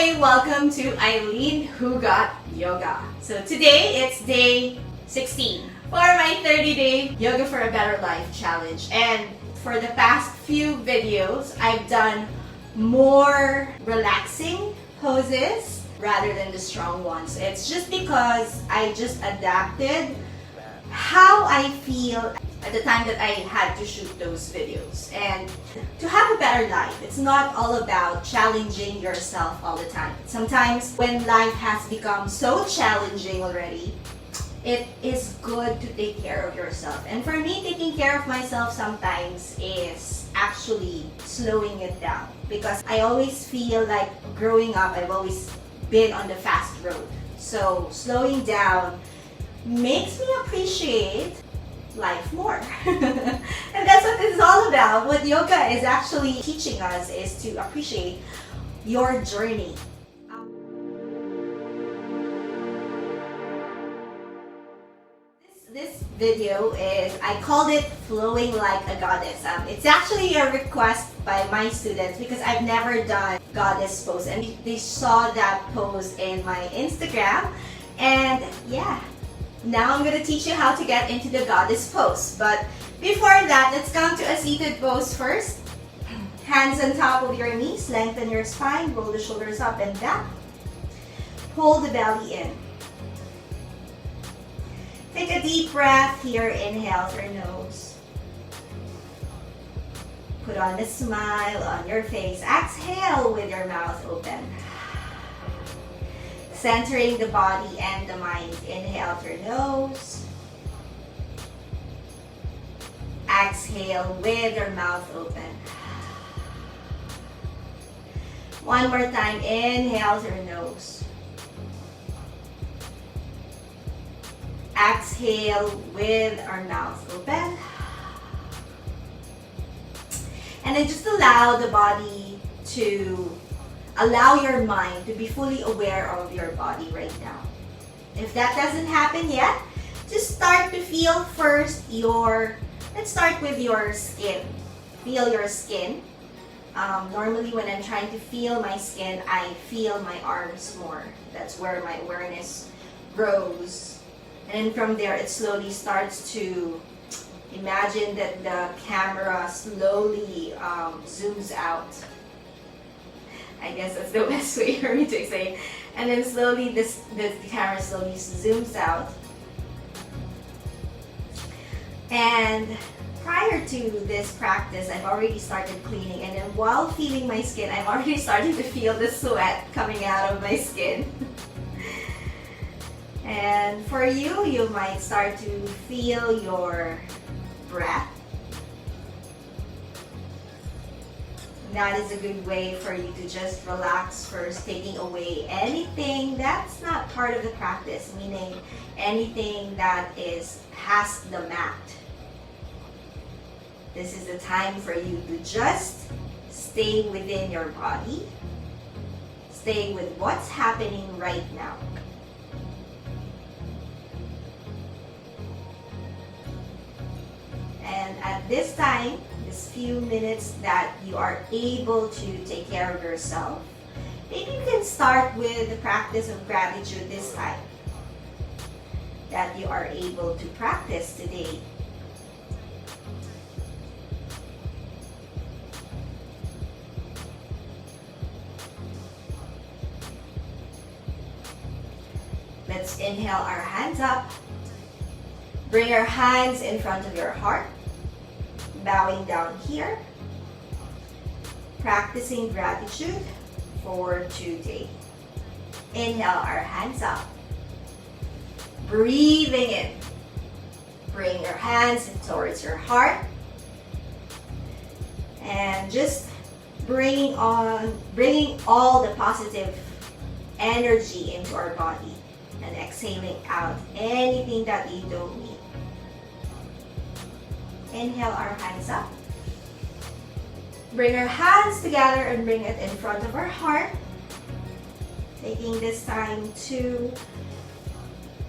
Hi! Welcome to Eileen Who Got Yoga. So today it's day 16 for my 30-day Yoga for a Better Life challenge. And for the past few videos, I've done more relaxing poses rather than the strong ones. It's just because I just adapted how I feel at the time that I had to shoot those videos. And to have a better life, it's not all about challenging yourself all the time. Sometimes when life has become so challenging already, it is good to take care of yourself. And for me, taking care of myself sometimes is actually slowing it down. Because I always feel like growing up, I've always been on the fast road. So slowing down makes me appreciate life more. And that's what this is all about. What yoga is actually teaching us is to appreciate your journey. This video is, I called it Flowing Like a Goddess. It's actually a request by my students because I've never done goddess pose, and they saw that pose in my Instagram, and yeah, now I'm going to teach you how to get into the goddess pose. But before that, let's come to a seated pose first. Hands on top of your knees, lengthen your spine, roll the shoulders up and back. Pull the belly in. Take a deep breath here, inhale through nose. Put on a smile on your face. Exhale with your mouth open. Centering the body and the mind. Inhale through nose. Exhale with your mouth open. One more time. Inhale through nose. Exhale with our mouth open. And then just allow the body to allow your mind to be fully aware of your body right now. If that doesn't happen yet, just start to feel first let's start with your skin. Feel your skin. Normally when I'm trying to feel my skin, I feel my arms more. That's where my awareness grows. And then from there, it slowly starts to imagine that the camera slowly zooms out. I guess that's the best way for me to explain. And then slowly, the camera slowly zooms out. And prior to this practice, I've already started cleaning. And then while feeling my skin, I'm already starting to feel the sweat coming out of my skin. And for you, you might start to feel your breath. That is a good way for you to just relax first, taking away anything that's not part of the practice, meaning anything that is past the mat. This is the time for you to just stay within your body, stay with what's happening right now. And at this time, this few minutes that you are able to take care of yourself, maybe you can start with the practice of gratitude this time that you are able to practice today. Let's inhale our hands up. Bring your hands in front of your heart. Bowing down here, practicing gratitude for today. Inhale our hands up. Breathing in. Bring your hands towards your heart. And just bringing all the positive energy into our body. And exhaling out anything that you don't need. Inhale our hands up. Bring our hands together and bring it in front of our heart. Taking this time to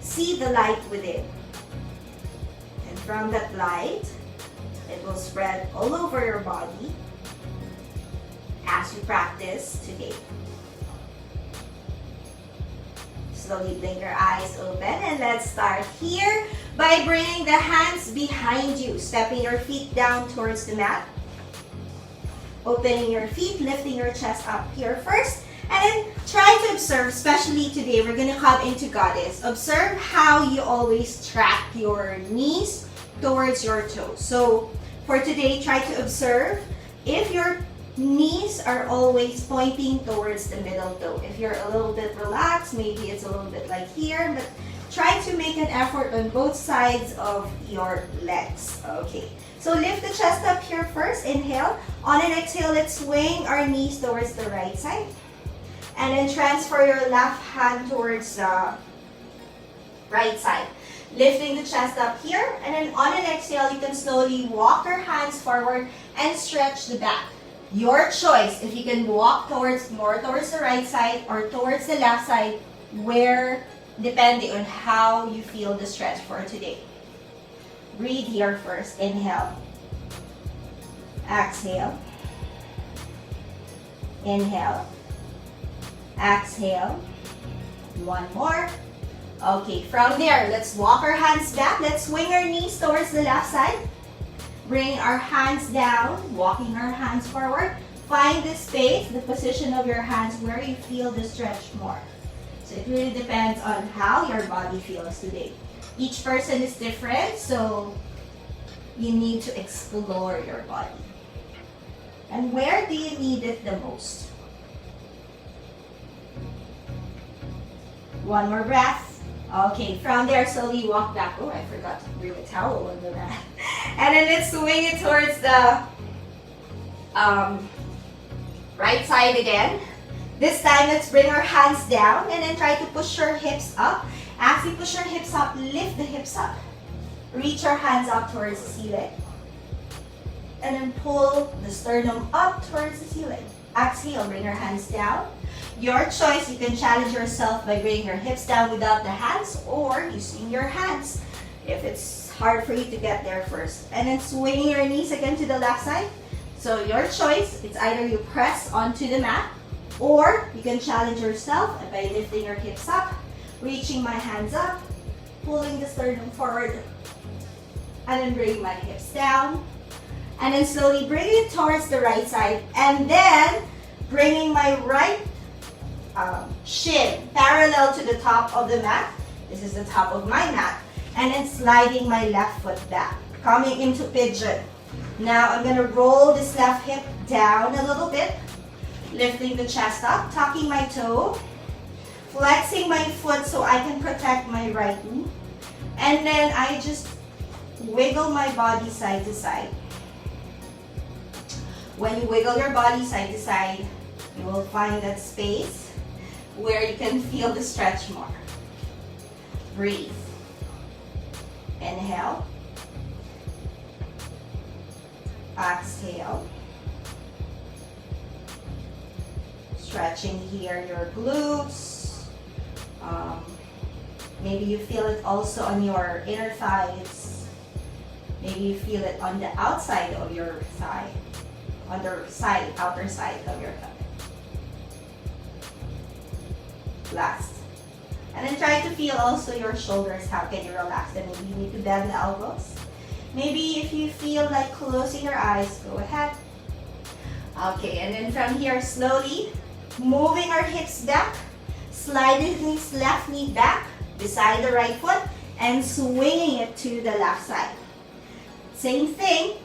see the light within. And from that light, it will spread all over your body as you practice today. Slowly blink your eyes open, and let's start here by bringing the hands behind you, stepping your feet down towards the mat, opening your feet, lifting your chest up here first, and then try to observe, especially today, we're going to come into Goddess. Observe how you always track your knees towards your toes. So for today, try to observe if your knees are always pointing towards the middle toe. If you're a little bit relaxed, maybe it's a little bit like here, but try to make an effort on both sides of your legs. Okay, so lift the chest up here first. Inhale. On an exhale, let's swing our knees towards the right side. And then transfer your left hand towards the right side. Lifting the chest up here. And then on an exhale, you can slowly walk your hands forward and stretch the back. Your choice if you can walk more towards the right side or towards the left side, depending on how you feel the stretch for today. Breathe here first. Inhale. Exhale. Inhale. Exhale. One more. Okay, from there, let's walk our hands back. Let's swing our knees towards the left side. Bring our hands down, walking our hands forward. Find the space, the position of your hands where you feel the stretch more. So it really depends on how your body feels today. Each person is different, so you need to explore your body. And where do you need it the most? One more breath. Okay, from there, slowly walk back. Oh, I forgot to bring a towel on the mat. And then let's swing it towards the right side again. This time, let's bring our hands down and then try to push your hips up. As you push your hips up, lift the hips up. Reach your hands up towards the ceiling. And then pull the sternum up towards the ceiling. Exhale, bring your hands down. Your choice, you can challenge yourself by bringing your hips down without the hands or using your hands if it's hard for you to get there first. And then swinging your knees again to the left side. So your choice, it's either you press onto the mat or you can challenge yourself by lifting your hips up, reaching my hands up, pulling the sternum forward, and then bring my hips down. And then slowly bring it towards the right side. And then bringing my right shin parallel to the top of the mat. This is the top of my mat. And then sliding my left foot back. Coming into pigeon. Now I'm going to roll this left hip down a little bit. Lifting the chest up, tucking my toe. Flexing my foot so I can protect my right knee. And then I just wiggle my body side to side. When you wiggle your body side to side, you will find that space where you can feel the stretch more. Breathe. Inhale. Exhale. Stretching here your glutes. Maybe you feel it also on your inner thighs. Maybe you feel it on the outside of your thigh. Outer side of your thigh. Last. And then try to feel also your shoulders. How can you relax them? Maybe you need to bend the elbows. Maybe if you feel like closing your eyes, go ahead. Okay, and then from here, slowly moving our hips back, sliding this left knee back beside the right foot, and swinging it to the left side. Same thing,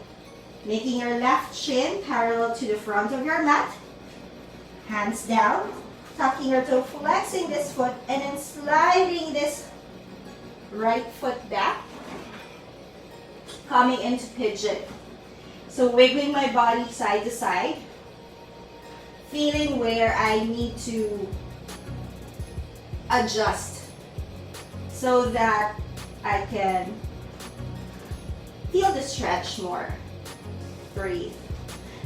making your left shin parallel to the front of your mat. Hands down. Tucking your toe, flexing this foot, and then sliding this right foot back, coming into pigeon. So wiggling my body side to side, feeling where I need to adjust so that I can feel the stretch more. Breathe.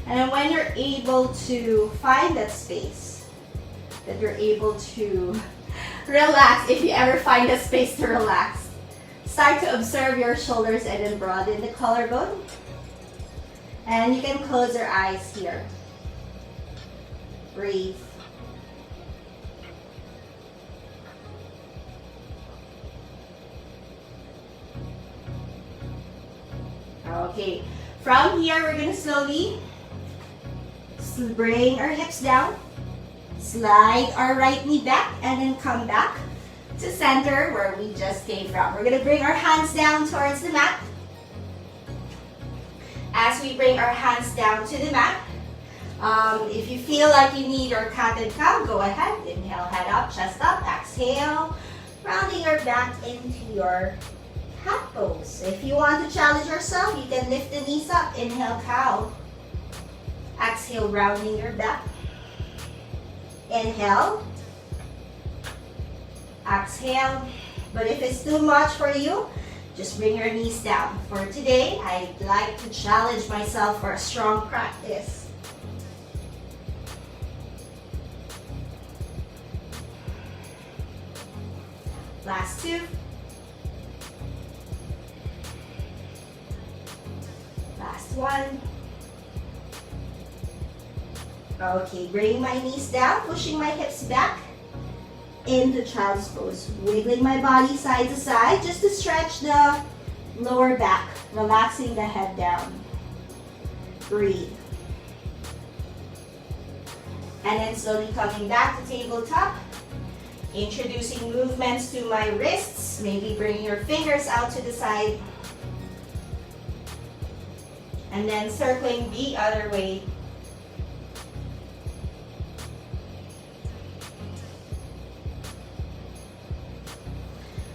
And then when you're able to find that space, that you're able to relax, if you ever find a space to relax, start to observe your shoulders and then broaden the collarbone. And you can close your eyes here. Breathe. Okay, from here, we're gonna slowly bring our hips down, slide our right knee back, and then come back to center where we just came from. We're gonna bring our hands down towards the mat. As we bring our hands down to the mat, if you feel like you need your cat and cow, go ahead. Inhale, head up, chest up. Exhale, rounding your back into your cat pose. If you want to challenge yourself, you can lift the knees up. Inhale, cow. Exhale, rounding your back. Inhale. Exhale. But if it's too much for you, just bring your knees down. For today, I'd like to challenge myself for a strong practice. Last two. Last one. Okay, bring my knees down, pushing my hips back into child's pose. Wiggling my body side to side just to stretch the lower back, relaxing the head down. Breathe. And then slowly coming back to tabletop. Introducing movements to my wrists, maybe bringing your fingers out to the side. And then circling the other way.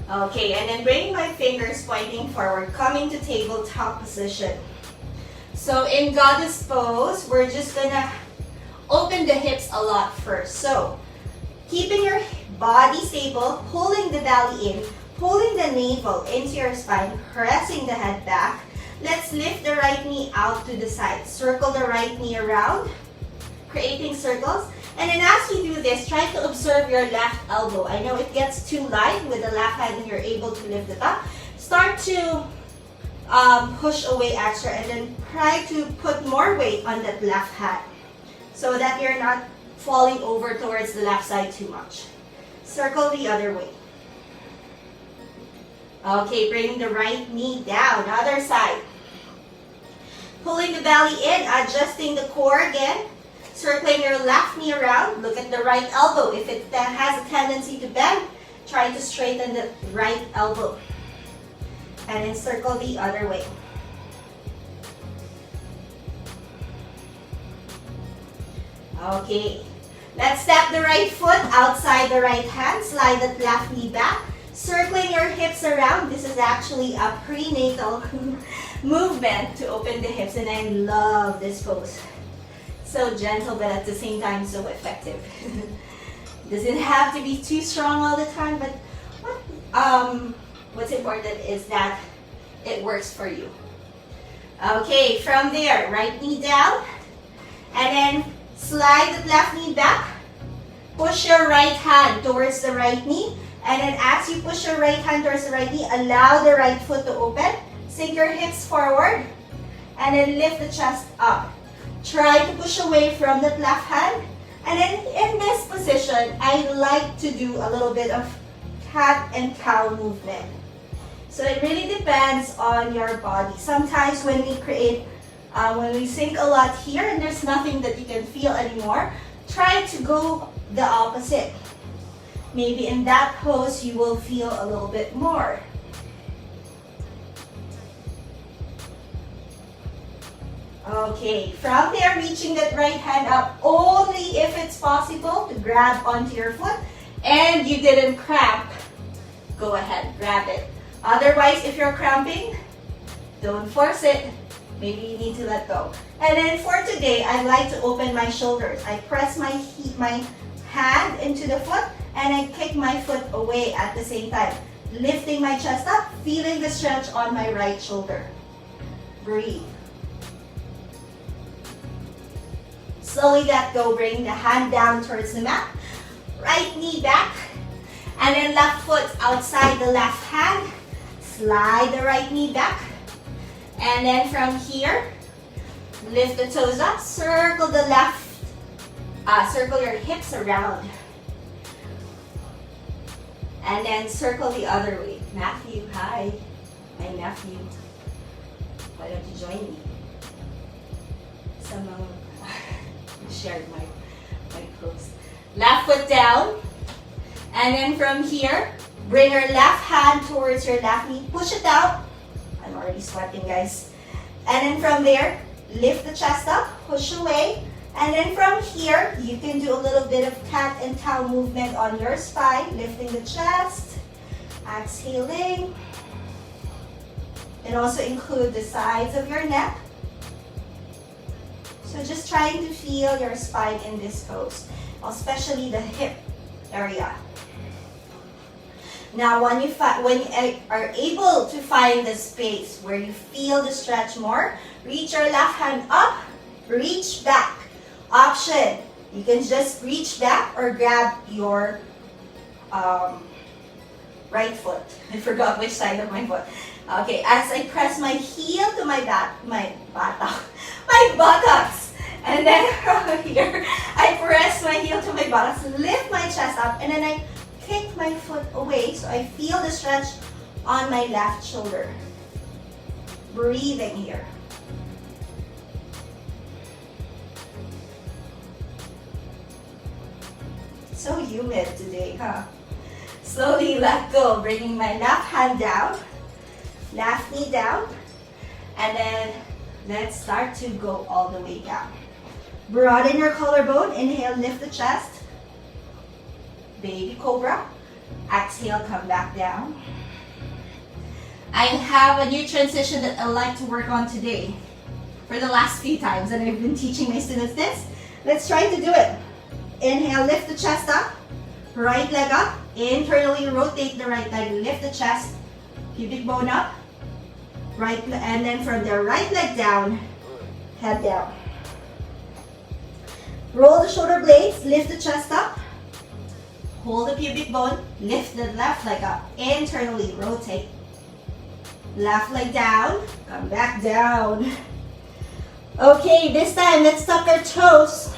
Okay, and then bringing my fingers pointing forward, coming to tabletop position. So in goddess pose, we're just gonna open the hips a lot first. So keeping your body stable, pulling the belly in, pulling the navel into your spine, pressing the head back. Let's lift the right knee out to the side. Circle the right knee around, creating circles. And then as you do this, try to observe your left elbow. I know it gets too light with the left hand and you're able to lift it up. Start to push away extra and then try to put more weight on that left hand so that you're not falling over towards the left side too much. Circle the other way. Okay, bring the right knee down, other side. Pulling the belly in, adjusting the core again. Circling your left knee around, look at the right elbow. If it has a tendency to bend, try to straighten the right elbow. And then circle the other way. Okay. Let's step the right foot outside the right hand. Slide that left knee back. Circling your hips around. This is actually a prenatal movement to open the hips. And I love this pose. So gentle, but at the same time, so effective. Doesn't have to be too strong all the time, but what's important is that it works for you. Okay, from there, right knee down. And then slide the left knee back. Push your right hand towards the right knee. And then as you push your right hand towards the right knee, allow the right foot to open. Sink your hips forward. And then lift the chest up. Try to push away from that left hand. And then in this position, I like to do a little bit of cat and cow movement. So it really depends on your body. Sometimes when we sink a lot here and there's nothing that you can feel anymore, try to go the opposite. Maybe in that pose, you will feel a little bit more. Okay, from there, reaching that right hand up only if it's possible to grab onto your foot and you didn't cramp. Go ahead, grab it. Otherwise, if you're cramping, don't force it. Maybe you need to let go. And then for today, I like to open my shoulders. I press my hand into the foot and I kick my foot away at the same time. Lifting my chest up, feeling the stretch on my right shoulder. Breathe. Slowly let go, bring the hand down towards the mat. Right knee back. And then left foot outside the left hand. Slide the right knee back. And then from here, lift the toes up. Circle the circle your hips around. And then circle the other way. Matthew, hi. My nephew. Why don't you join me? Someone shared my post. Left foot down. And then from here, bring your left hand towards your left knee. Push it out. I'm already sweating, guys. And then from there, lift the chest up, push away. And then from here, you can do a little bit of cat and cow movement on your spine, lifting the chest, exhaling. It also includes the sides of your neck. So just trying to feel your spine in this pose, especially the hip area. Now, when you are able to find the space where you feel the stretch more, reach your left hand up, reach back. Option, you can just reach back or grab your right foot. I forgot which side of my foot. Okay, as I press my heel to my buttocks, and then from here, I press my heel to my buttocks, lift my chest up, and then I kick my foot away so I feel the stretch on my left shoulder. Breathing here. So humid today, huh? Slowly let go, bringing my left hand down, left knee down, and then let's start to go all the way down. Broaden your collarbone, inhale, lift the chest. Baby Cobra. Exhale, come back down. I have a new transition that I like to work on today for the last few times, and I've been teaching my students this. Let's try to do it. Inhale, lift the chest up. Right leg up. Internally rotate the right leg, lift the chest. Pubic bone up. Right, and then from the right leg down, head down. Roll the shoulder blades, lift the chest up. Hold the pubic bone, lift the left leg up, internally rotate. Left leg down, come back down. Okay, this time let's tuck our toes.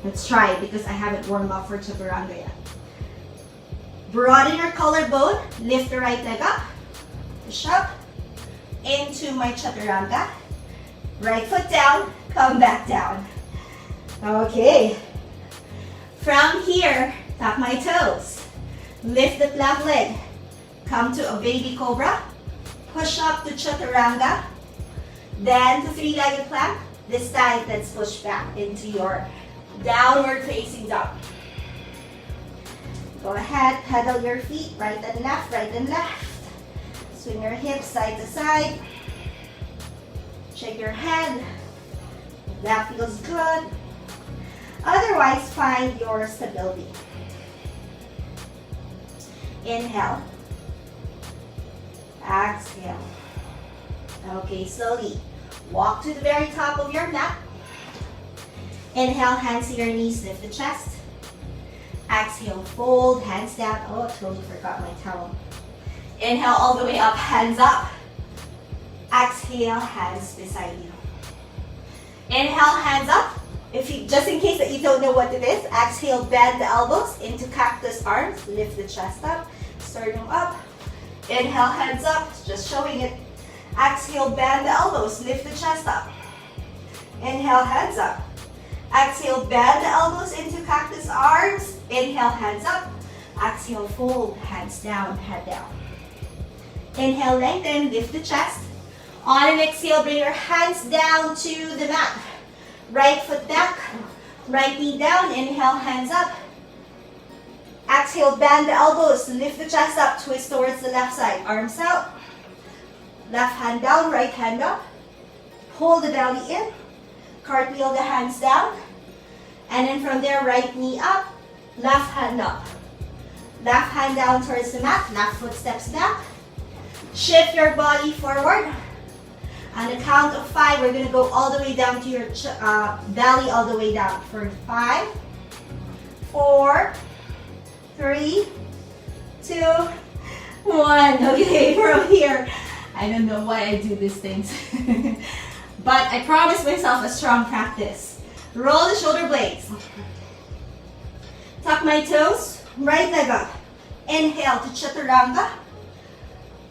Let's try it because I haven't warmed up for chaturanga yet. Broaden your collarbone, lift the right leg up, push up, into my chaturanga. Right foot down, come back down. Okay. From here, tap my toes. Lift the left leg. Come to a baby cobra. Push up to chaturanga. Then to three-legged plank. This time, let's push back into your downward facing dog. Go ahead, pedal your feet, right and left, right and left. Swing your hips side to side. Shake your head. That feels good. Otherwise, find your stability. Inhale. Exhale. Okay, slowly. Walk to the very top of your mat. Inhale, hands to your knees, lift the chest. Exhale, fold, hands down. Oh, I totally forgot my towel. Inhale all the way up, hands up. Exhale, hands beside you. Inhale, hands up. Just in case that you don't know what it is, exhale, bend the elbows into cactus arms. Lift the chest up, sternum up. Inhale, hands up, just showing it. Exhale, bend the elbows, lift the chest up. Inhale, hands up. Exhale, bend the elbows into cactus arms. Inhale, hands up. Exhale, fold, hands down, head down. Inhale, lengthen, lift the chest. On an exhale, bring your hands down to the mat. Right foot back, right knee down. Inhale, hands up. Exhale, bend the elbows, lift the chest up, twist towards the left side. Arms out. Left hand down, right hand up. Pull the belly in. Cartwheel the hands down. And then from there, right knee up, left hand up. Left hand down towards the mat, left foot steps back. Shift your body forward. On the count of 5, we're going to go all the way down to your belly, all the way down. For 5, 4, 3, 2, 1. Okay, from here. I don't know why I do these things. But I promised myself a strong practice. Roll the shoulder blades. Tuck my toes. Right leg up. Inhale to chaturanga.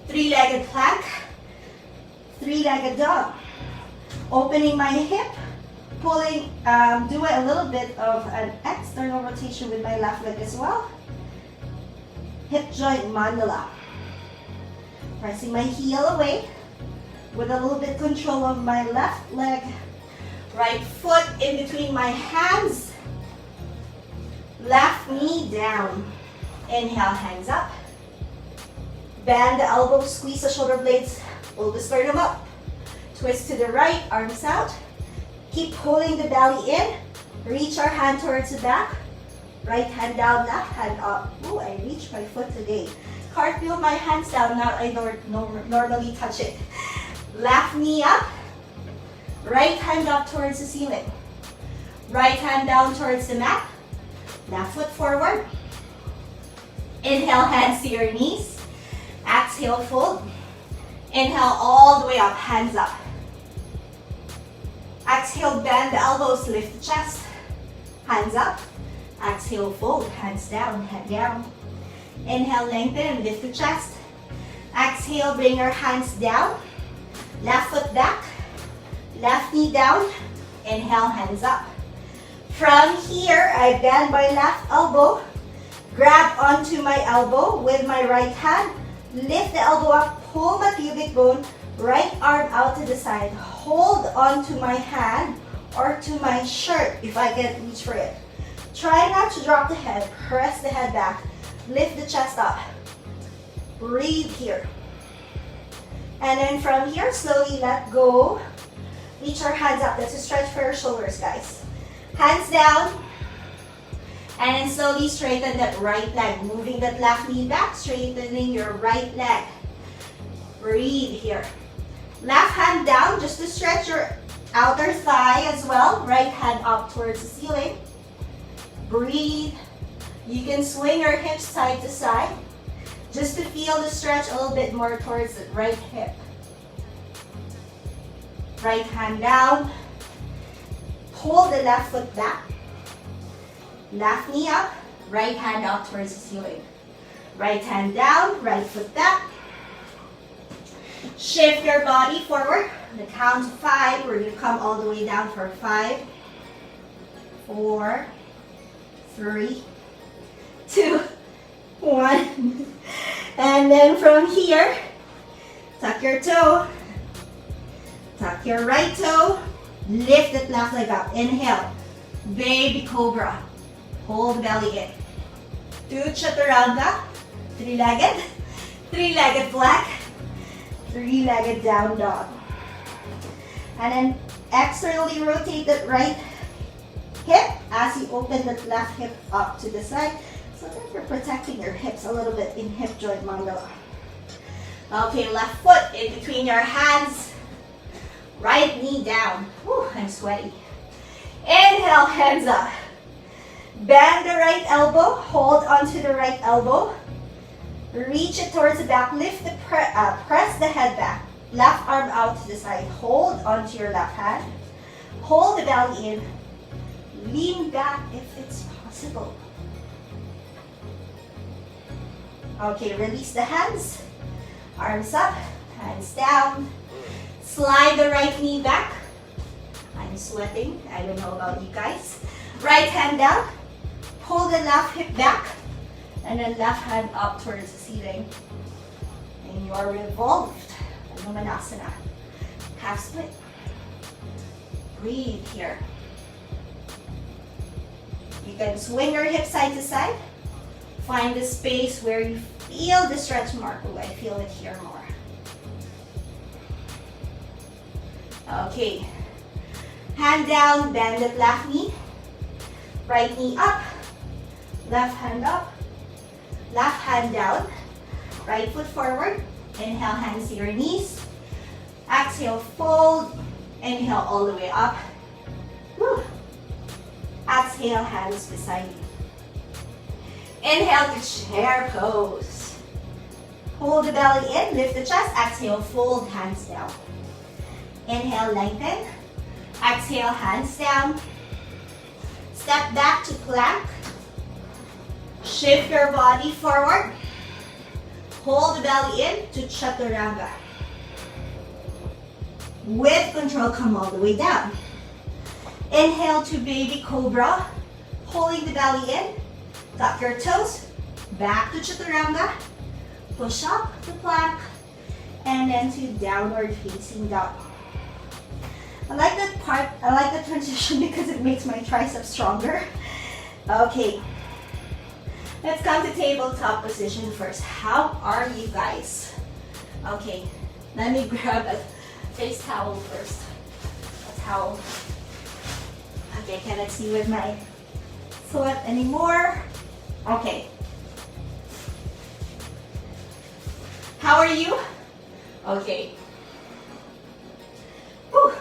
Three-legged plank. Three-legged dog. Opening my hip, pulling, do a little bit of an external rotation with my left leg as well. Hip joint mandala. Pressing my heel away with a little bit control of my left leg. Right foot in between my hands. Left knee down. Inhale, hands up. Bend the elbows, squeeze the shoulder blades, pull the sternum up. Twist to the right, arms out. Keep pulling the belly in. Reach our hand towards the back. Right hand down, left hand up. Oh, I reached my foot today. Cartwheel my hands down, now I normally touch it. Left knee up. Right hand up towards the ceiling. Right hand down towards the mat. Left foot forward. Inhale, hands to your knees. Exhale, fold. Inhale all the way up, hands up. Exhale, bend the elbows, lift the chest. Hands up. Exhale, fold, hands down, head down. Inhale, lengthen, lift the chest. Exhale, bring your hands down. Left foot back. Left knee down. Inhale, hands up. From here, I bend my left elbow. Grab onto my elbow with my right hand. Lift the elbow up, pull my pubic bone. Right arm out to the side. Hold onto my hand or to my shirt if I can reach for it. Try not to drop the head. Press the head back. Lift the chest up. Breathe here. And then from here, slowly let go. Reach our hands up. That's a stretch for your shoulders, guys. Hands down. And then slowly straighten that right leg. Moving that left knee back, straightening your right leg. Breathe here. Left hand down just to stretch your outer thigh as well. Right hand up towards the ceiling. Breathe. You can swing your hips side to side just to feel the stretch a little bit more towards the right hip. Right hand down. Pull the left foot back. Left knee up. Right hand up towards the ceiling. Right hand down. Right foot back. Shift your body forward. On the count of 5, we're going to come all the way down for 5, 4, 3, 2, 1. And then from here, tuck your toe. Tuck your right toe. Lift that left leg up. Inhale. Baby Cobra. Hold the belly in. 2 chaturanga. 3-legged. 3-legged plank. 3-legged down dog. And then externally rotate that right hip as you open that left hip up to the side so that you're protecting your hips a little bit in hip joint mandala. Okay, left foot in between your hands. Right knee down. Whew, I'm sweaty. Inhale, hands up. Bend the right elbow. Hold onto the right elbow. Reach it towards the back. Lift the press the head back. Left arm out to the side. Hold onto your left hand. Hold the belly in. Lean back if it's possible. Okay, release the hands. Arms up, hands down. Slide the right knee back. I'm sweating. I don't know about you guys. Right hand down. Pull the left hip back. And then left hand up towards the ceiling. And you are revolved. Manasana. Half split. Breathe here. You can swing your hips side to side. Find the space where you feel the stretch mark. Oh, I feel it here more. Okay. Hand down, bend that left knee. Right knee up. Left hand up. Left hand down. Right foot forward. Inhale, hands to your knees. Exhale, fold. Inhale all the way up. Woo. Exhale, hands beside you. Inhale to chair pose. Hold the belly in, lift the chest. Exhale, fold, hands down. Inhale, lengthen. Exhale, hands down. Step back to plank. Shift your body forward. Hold the belly in to chaturanga. With control, come all the way down. Inhale to baby cobra, holding the belly in. Tuck your toes, back to chaturanga. Push up to plank, and then to downward facing dog. I like that part, I like the transition because it makes my triceps stronger. Okay, let's come to tabletop position first. How are you guys? Okay, let me grab a face towel first. A towel. Okay, cannot see with my sweat anymore. Okay. How are you? Okay. Whew.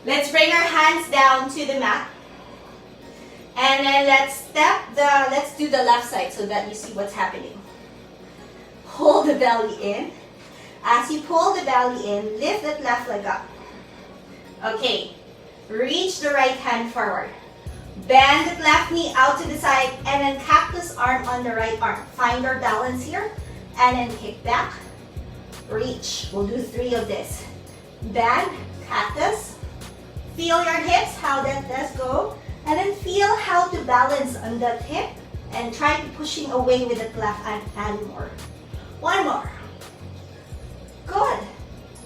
Let's bring our hands down to the mat. And then let's do the left side so that you see what's happening. Hold the belly in. As you pull the belly in, lift that left leg up. Okay. Reach the right hand forward. Bend the left knee out to the side and then cactus arm on the right arm. Find your balance here and then kick back. Reach. We'll do 3 of this. Bend, cactus. Feel your hips, how that does go. And then feel how to balance on that hip and try to pushing away with that left hand and more. 1 more. Good.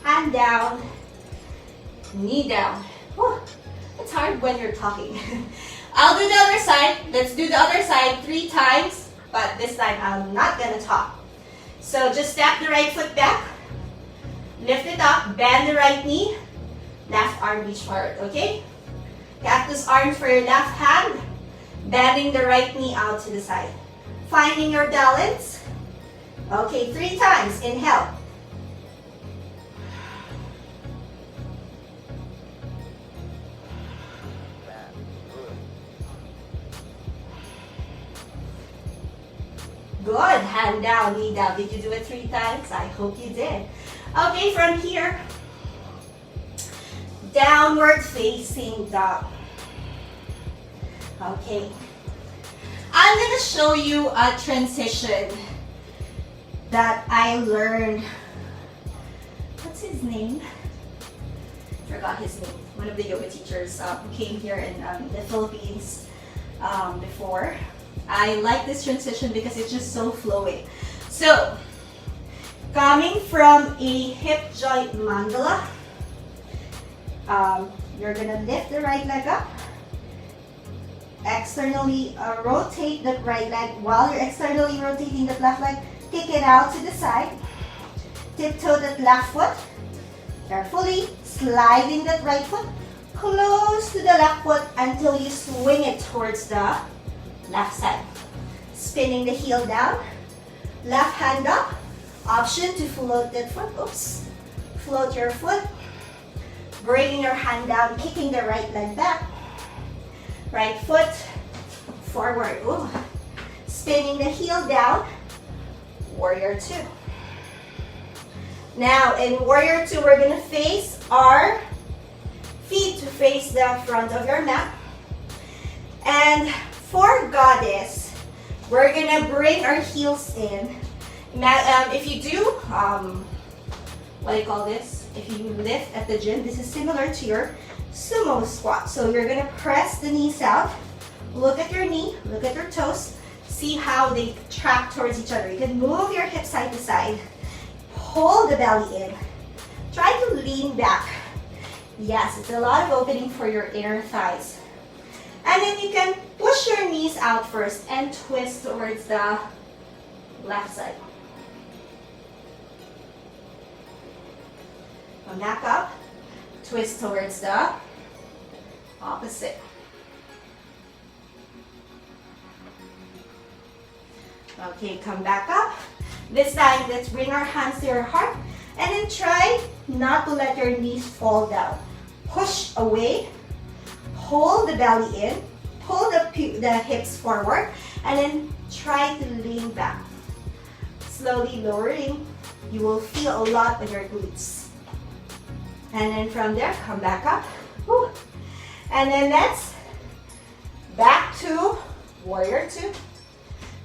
Hand down, knee down. Whew. It's hard when you're talking. I'll do the other side. Let's do the other side 3 times, but this time I'm not gonna talk. So just step the right foot back, lift it up, bend the right knee, left arm reach forward, okay? Cactus arm for your left hand, bending the right knee out to the side. Finding your balance. Okay, 3 times. Inhale. Good. Hand down, knee down. Did you do it 3 times? I hope you did. Okay, from here, downward facing dog. Okay. I'm going to show you a transition that I learned. What's his name? Forgot his name. One of the yoga teachers who came here in the Philippines before. I like this transition because it's just so flowing. So, coming from a hip joint mandala, you're gonna lift the right leg up, externally rotate that right leg. While you're externally rotating that left leg, kick it out to the side, tiptoe that left foot, carefully sliding that right foot close to the left foot until you swing it towards the left side. Spinning the heel down, left hand up, option to float that foot, oops, float your foot, bringing your hand down, kicking the right leg back, right foot forward, ooh. Spinning the heel down, warrior 2. Now in warrior 2, we're gonna face our feet to face the front of your mat. And for goddess, we're gonna bring our heels in. If you do, what do you call this? If you lift at the gym, this is similar to your sumo squat. So you're gonna press the knees out, look at your knee, look at your toes, see how they track towards each other. You can move your hips side to side, hold the belly in, try to lean back. Yes, it's a lot of opening for your inner thighs. And then you can push your knees out first and twist towards the left side. Come back up, twist towards the opposite. Okay, come back up. This time, let's bring our hands to your heart and then try not to let your knees fall down. Push away. Hold the belly in, pull the hips forward, and then try to lean back. Slowly lowering, you will feel a lot on your glutes. And then from there, come back up. Woo. And then let's back to warrior 2.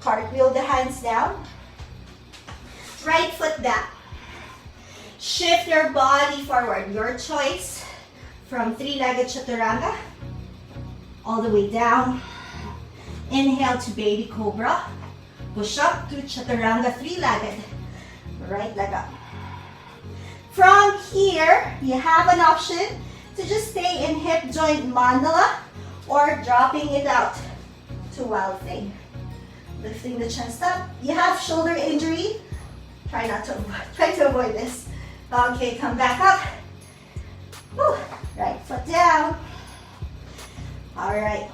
Cartwheel the hands down. Right foot back. Shift your body forward, your choice, from three-legged chaturanga all the way down. Inhale to baby cobra. Push up to chaturanga, three-legged. Right leg up. From here, you have an option to just stay in hip joint mandala or dropping it out to wild thing. Lifting the chest up. You have shoulder injury. Try to avoid this. Okay, come back up. Woo. Right foot down. All right.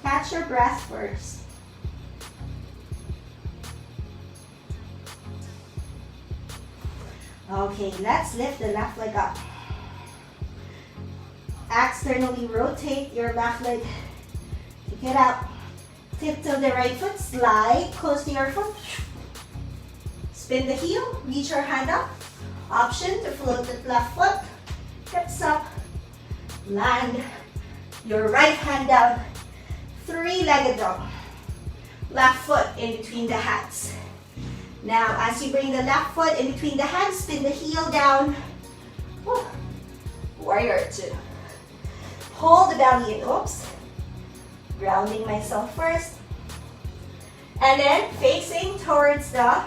Catch your breath first. Okay, let's lift the left leg up. Externally rotate your left leg. Kick it out. Tiptoe the right foot, slide close to your foot. Spin the heel, reach your hand up. Option to float the left foot, hips up. Land your right hand down. Three-legged dog. Left foot in between the hands. Now, as you bring the left foot in between the hands, spin the heel down. Woo. Warrior two. Hold the belly in, oops. Grounding myself first. And then facing towards the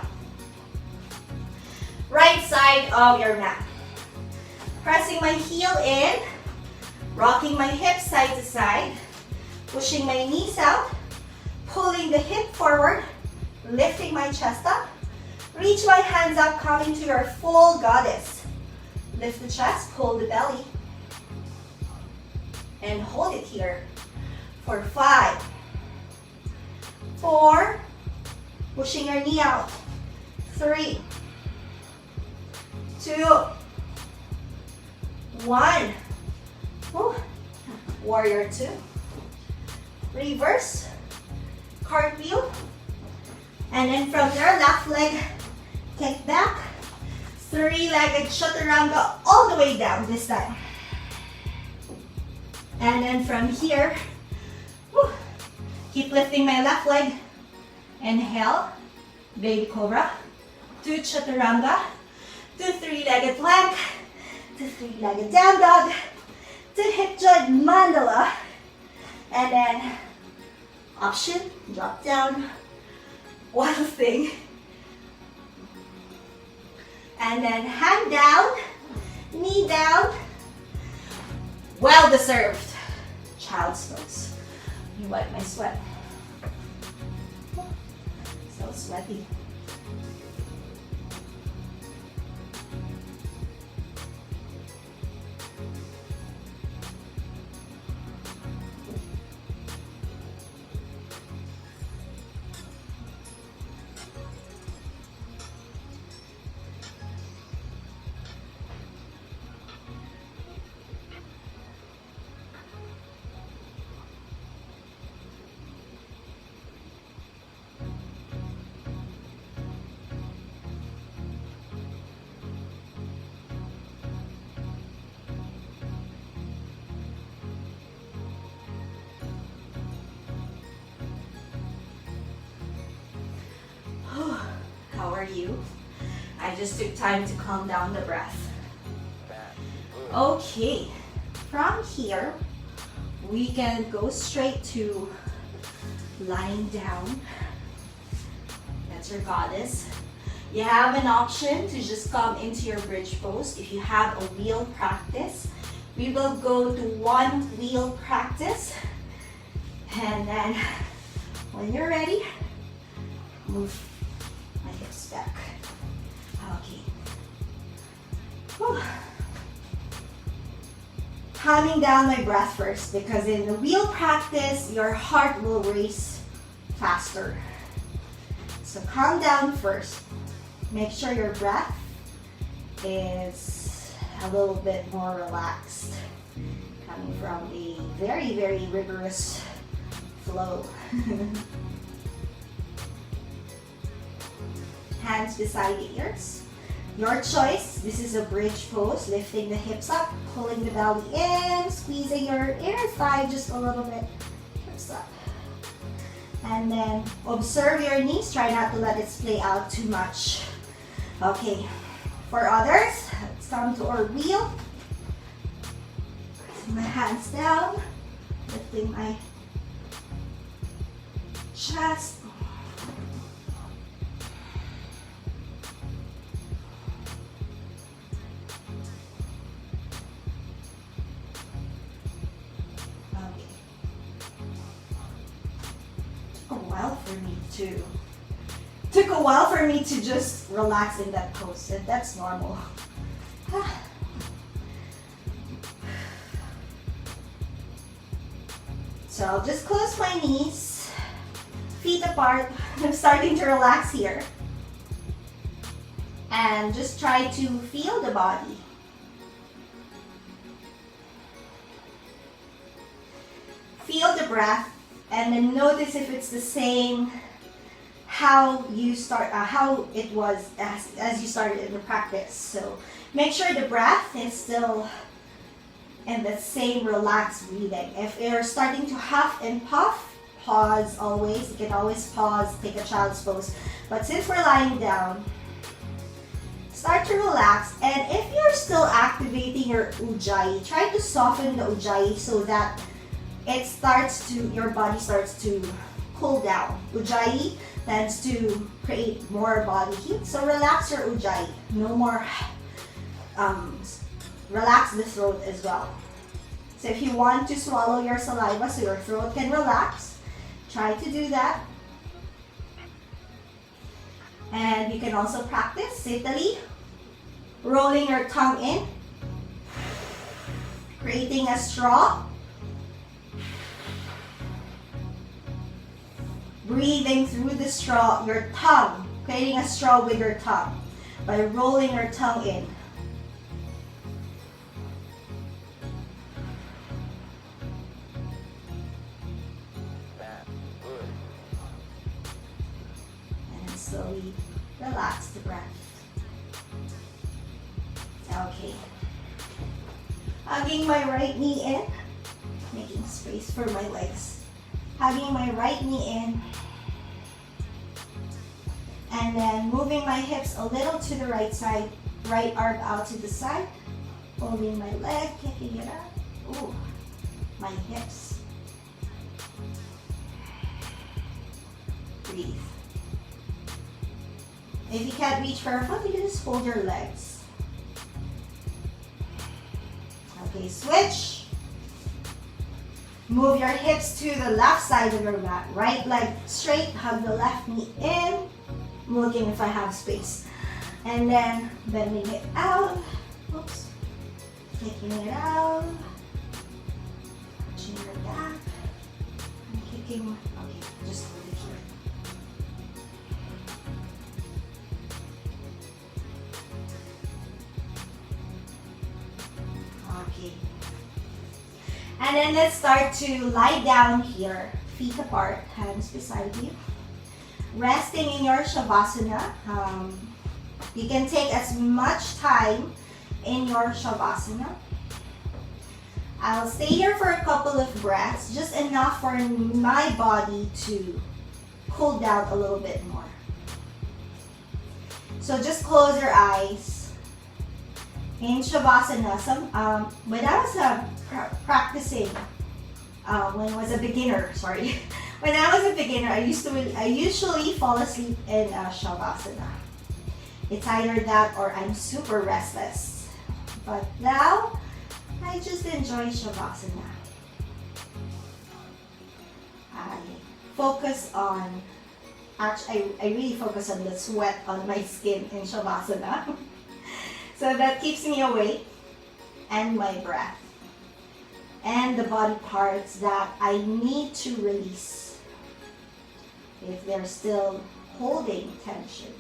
right side of your mat. Pressing my heel in, rocking my hips side to side, pushing my knees out, pulling the hip forward, lifting my chest up. Reach my hands up, coming to your full goddess. Lift the chest, pull the belly, and hold it here for 5, 4, pushing your knee out, 3, 2, 1. Woo. Warrior two. Reverse, cartwheel, and then from there, left leg, kick back, three-legged chaturanga all the way down this time. And then from here, woo, keep lifting my left leg. Inhale, baby cobra, to chaturanga, to three-legged plank, to three-legged down dog, to hip joint mandala, and then option, drop down, wild thing, and then hand down, knee down, well deserved child's pose. You wipe my sweat. So sweaty. How are you? I just took time to calm down the breath. Okay, from here, we can go straight to lying down. That's your goddess. You have an option to just come into your bridge pose. If you have a wheel practice, we will go to one wheel practice. And then when you're ready, move my hips back. Okay. Whew. Calming down my breath first, because in the wheel practice, your heart will race faster. So calm down first. Make sure your breath is a little bit more relaxed, coming from a very, very rigorous flow. Hands beside the ears. Your choice. This is a bridge pose, lifting the hips up, pulling the belly in, squeezing your inner thigh just a little bit, hips up. And then observe your knees. Try not to let it splay out too much. Okay, for others, let's come to our wheel. Pressing my hands down, lifting my chest. Okay. Took a while for me to just relax in that pose, and that's normal. So I'll just close my knees, feet apart. I'm starting to relax here. And just try to feel the body. Feel the breath, and then notice if it's the same how it was as you started in the practice. So make sure the breath is still in the same relaxed breathing. If you're starting to huff and puff, pause always. You can always pause, take a child's pose. But since we're lying down, start to relax. And if you're still activating your ujjayi, try to soften the ujjayi so that your body starts to cool down. Ujjayi tends to create more body heat. So relax your ujjayi. No more, relax the throat as well. So if you want to swallow your saliva so your throat can relax, try to do that. And you can also practice sitali, rolling your tongue in, creating a straw. Breathing through the straw, your tongue, creating a straw with your tongue by rolling your tongue in. And then slowly relax the breath. Okay. Hugging my right knee in, making space for my legs. Hugging my right knee in, and then moving my hips a little to the right side, right arm out to the side, holding my leg, kicking it up. Ooh, my hips. Breathe. If you can't reach for a foot, you can just hold your legs. Okay, switch. Move your hips to the left side of your mat. Right leg straight, hug the left knee in. I'm looking if I have space. And then bending it out. Oops. Kicking it out. Arching your back. And kicking. Okay, just hold it here. Okay. And then let's start to lie down here, feet apart, hands beside you. Resting in your Savasana. You can take as much time in your Savasana. I'll stay here for a couple of breaths, just enough for my body to cool down a little bit more. So just close your eyes. In Savasana, when I was practicing, when I was a beginner, when I was a beginner, I usually fall asleep in Savasana. It's either that or I'm super restless. But now, I just enjoy Savasana. I focus on, actually, I really focus on the sweat on my skin in Savasana. So that keeps me awake, and my breath, and the body parts that I need to release if they're still holding tension.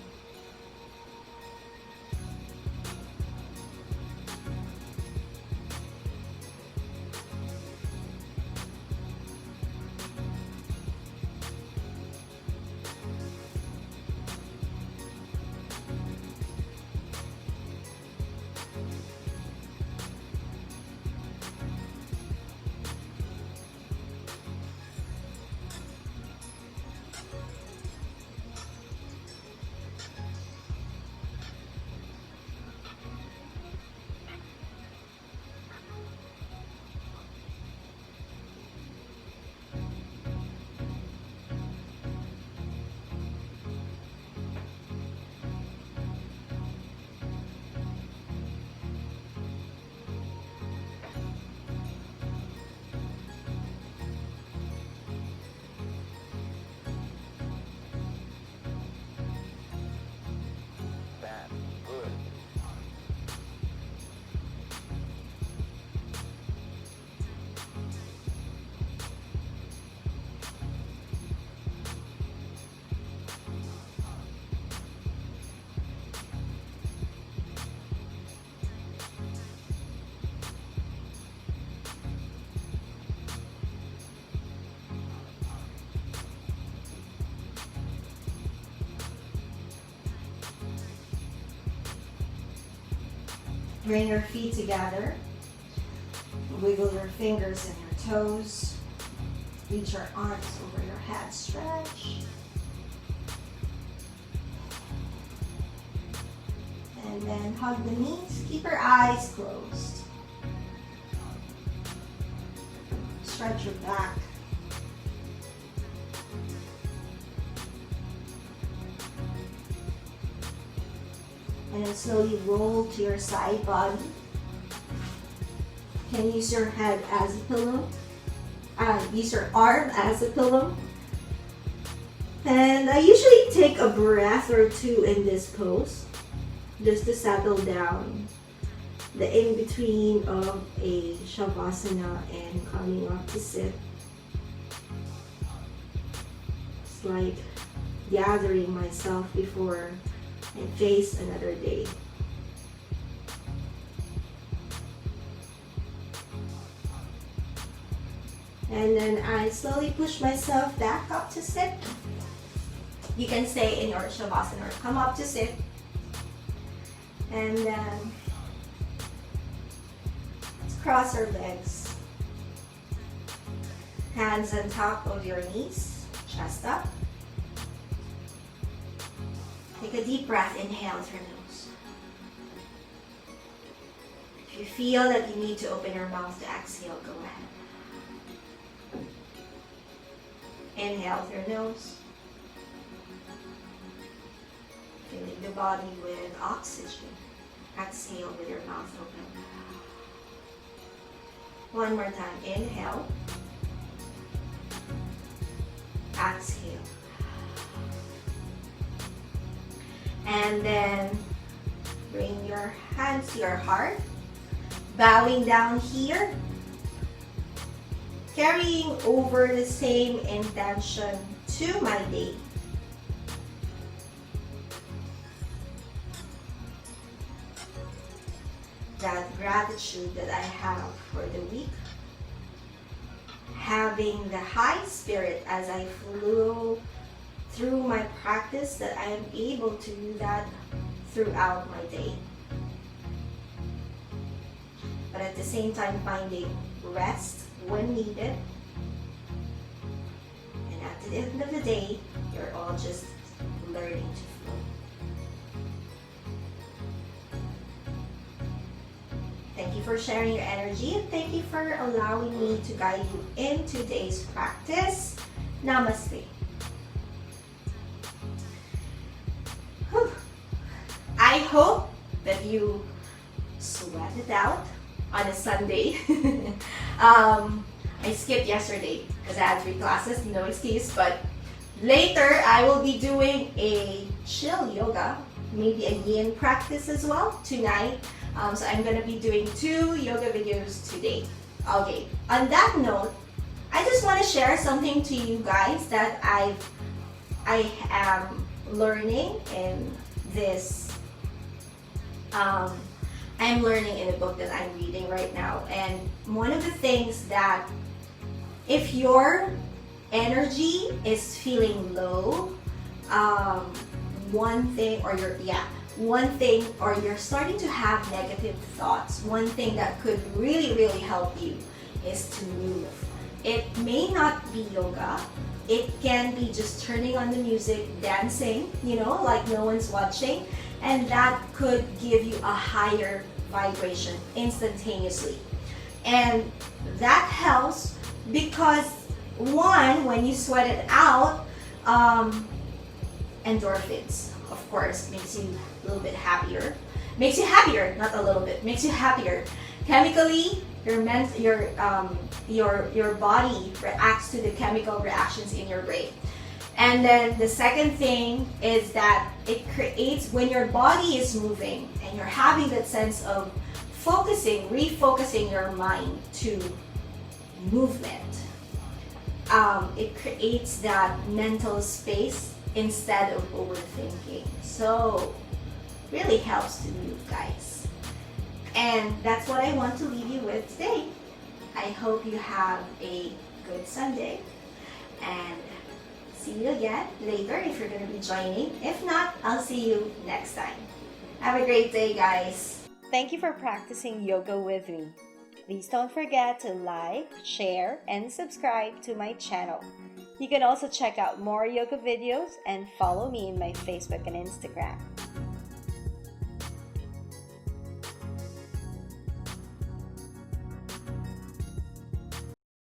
Bring your feet together. Wiggle your fingers and your toes. Reach your arms over your head. Stretch. And then hug the knees. Keep your eyes closed. Stretch your back. And then slowly roll to your side body. You can use your head as a pillow. Use your arm as a pillow. And I usually take a breath or two in this pose, just to settle down the in-between of a Savasana and coming up to sit. It's like gathering myself before I face another day. And then I slowly push myself back up to sit. You can stay in your Savasana or come up to sit. And then let's cross our legs. Hands on top of your knees, chest up. Take a deep breath, inhale through your nose. If you feel that you need to open your mouth to exhale, go ahead. Inhale through your nose. Filling the body with oxygen. Exhale with your mouth open. One more time. Inhale. Exhale. And then bring your hands to your heart. Bowing down here. Carrying over the same intention to my day. That gratitude that I have for the week. Having the high spirit as I flow through my practice, that I am able to do that throughout my day. But at the same time, finding rest when needed. And at the end of the day, you're all just learning to flow. Thank you for sharing your energy, and thank you for allowing me to guide you in today's practice. Namaste. Whew. I hope that you sweat it out on a Sunday. I skipped yesterday because I had 3 classes, no excuse, but later I will be doing a chill yoga, maybe a yin practice as well tonight. So I'm going to be doing 2 yoga videos today. Okay, on that note, I just want to share something to you guys that I am learning in this I'm learning in a book that I'm reading right now. And one of the things that, if your energy is feeling low, one thing, or you're starting to have negative thoughts, one thing that could really help you is to move. It may not be yoga. It can be just turning on the music, dancing, like no one's watching. And that could give you a higher vibration instantaneously. And that helps because, one, when you sweat it out, endorphins, of course, makes you a little bit happier. Makes you happier, not a little bit, makes you happier. Chemically, your body reacts to the chemical reactions in your brain. And then the second thing is that it creates, when your body is moving and you're having that sense of refocusing your mind to movement, it creates that mental space instead of overthinking. So really helps to move, guys. And that's what I want to leave you with today. I hope you have a good Sunday, and see you again later if you're going to be joining. If not, I'll see you next time. Have a great day, guys. Thank you for practicing yoga with me. Please don't forget to like, share, and subscribe to my channel. You can also check out more yoga videos and follow me in my Facebook and Instagram.